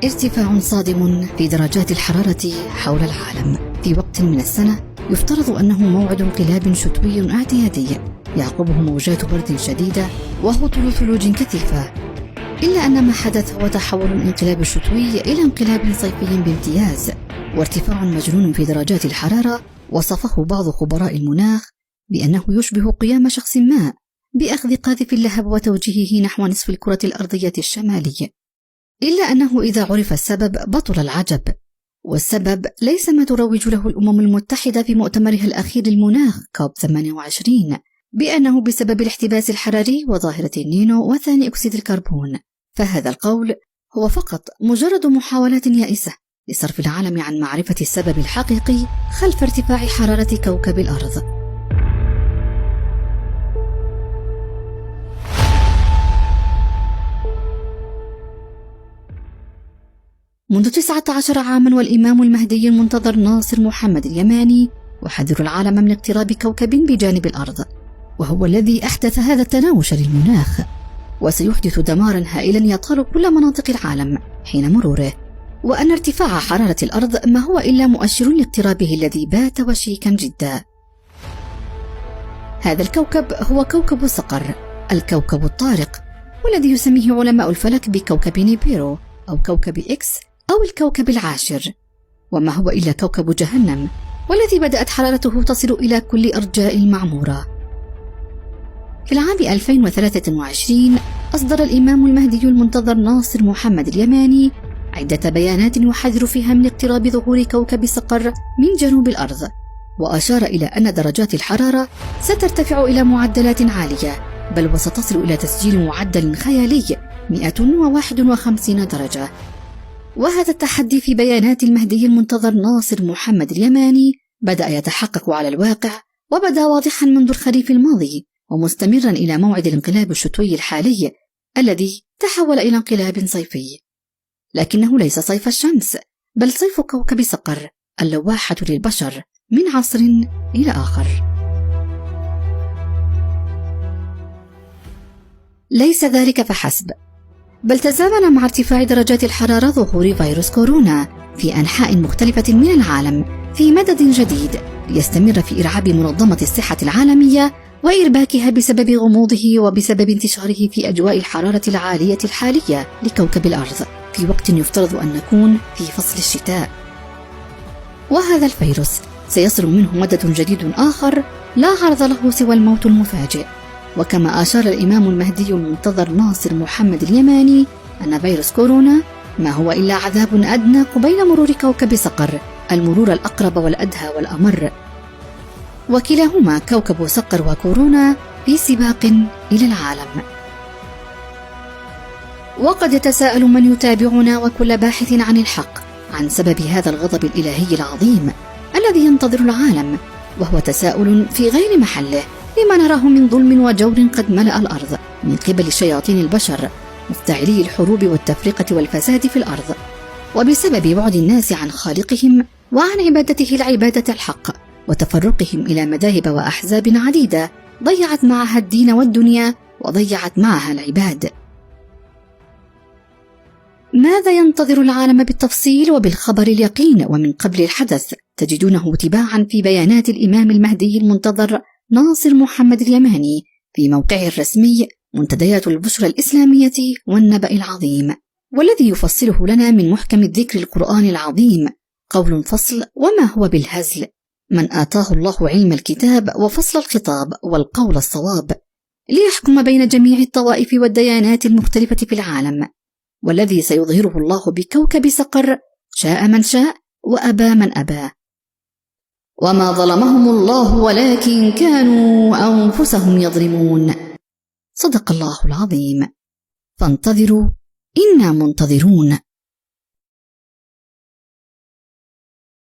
ارتفاع صادم في درجات الحرارة حول العالم في وقت من السنة يفترض أنه موعد انقلاب شتوي اعتيادي يعقبه موجات برد شديدة وهطول ثلوج كثيفة. إلا أن ما حدث هو تحول الانقلاب الشتوي إلى انقلاب صيفي بامتياز، وارتفاع مجنون في درجات الحرارة وصفه بعض خبراء المناخ بأنه يشبه قيام شخص ما بأخذ قاذف اللهب وتوجيهه نحو نصف الكرة الأرضية الشمالي. إلا أنه إذا عرف السبب بطل العجب، والسبب ليس ما تروج له الأمم المتحدة في مؤتمرها الأخير للمناخ كوب 28 بأنه بسبب الاحتباس الحراري وظاهرة النينو وثاني أكسيد الكربون، فهذا القول هو فقط مجرد محاولات يائسة لصرف العالم عن معرفة السبب الحقيقي خلف ارتفاع حرارة كوكب الأرض. منذ 19 عاما والإمام المهدي المنتظر ناصر محمد اليماني يحذر العالم من اقتراب كوكب بجانب الأرض، وهو الذي أحدث هذا التناوش للمناخ، وسيحدث دمارا هائلا يطال كل مناطق العالم حين مروره، وأن ارتفاع حرارة الأرض ما هو إلا مؤشر لاقترابه الذي بات وشيكا جدا. هذا الكوكب هو كوكب صقر، الكوكب الطارق، والذي يسميه علماء الفلك بكوكب نيبيرو أو كوكب إكس أو الكوكب العاشر، وما هو إلا كوكب جهنم، والذي بدأت حرارته تصل إلى كل أرجاء المعمورة. في العام 2023 أصدر الإمام المهدي المنتظر ناصر محمد اليماني عدة بيانات يحذر فيها من اقتراب ظهور كوكب صقر من جنوب الأرض، وأشار إلى أن درجات الحرارة سترتفع إلى معدلات عالية، بل وستصل إلى تسجيل معدل خيالي 151 درجة. وهذا التحدي في بيانات المهدي المنتظر ناصر محمد اليماني بدأ يتحقق على الواقع، وبدا واضحا منذ الخريف الماضي ومستمرا إلى موعد الانقلاب الشتوي الحالي الذي تحول إلى انقلاب صيفي. لكنه ليس صيف الشمس، بل صيف كوكب صقر، اللواحة للبشر من عصر إلى آخر. ليس ذلك فحسب، بل تزامن مع ارتفاع درجات الحرارة ظهور فيروس كورونا في أنحاء مختلفة من العالم في مدد جديد ليستمر في إرعاب منظمة الصحة العالمية وإرباكها بسبب غموضه وبسبب انتشاره في أجواء الحرارة العالية الحالية لكوكب الأرض في وقت يفترض أن نكون في فصل الشتاء. وهذا الفيروس سيصل منه مدد جديد آخر لا عرض له سوى الموت المفاجئ. وكما أشار الإمام المهدي المنتظر ناصر محمد اليماني أن فيروس كورونا ما هو إلا عذاب أدنى قبيل مرور كوكب صقر، المرور الأقرب والأدهى والأمر، وكلاهما كوكب صقر وكورونا في سباق إلى العالم. وقد يتساءل من يتابعنا وكل باحث عن الحق عن سبب هذا الغضب الإلهي العظيم الذي ينتظر العالم، وهو تساؤل في غير محله لما نراه من ظلم وجور قد ملأ الأرض من قبل شياطين البشر مفتعلي الحروب والتفرقة والفساد في الأرض، وبسبب بعد الناس عن خالقهم وعن عبادته العبادة الحق وتفرقهم إلى مذاهب وأحزاب عديدة ضيعت معها الدين والدنيا وضيعت معها العباد. ماذا ينتظر العالم بالتفصيل وبالخبر اليقين ومن قبل الحدث تجدونه تباعا في بيانات الإمام المهدي المنتظر ناصر محمد اليماني في موقعه الرسمي منتديات البشرى الإسلامية والنبأ العظيم، والذي يفصله لنا من محكم الذكر القرآن العظيم قول فصل وما هو بالهزل، من آتاه الله علم الكتاب وفصل الخطاب والقول الصواب ليحكم بين جميع الطوائف والديانات المختلفة في العالم، والذي سيظهره الله بكوكب صقر شاء من شاء وأبى من أبى. وما ظلمهم الله ولكن كانوا أنفسهم يظلمون. صدق الله العظيم. فانتظروا إنا منتظرون.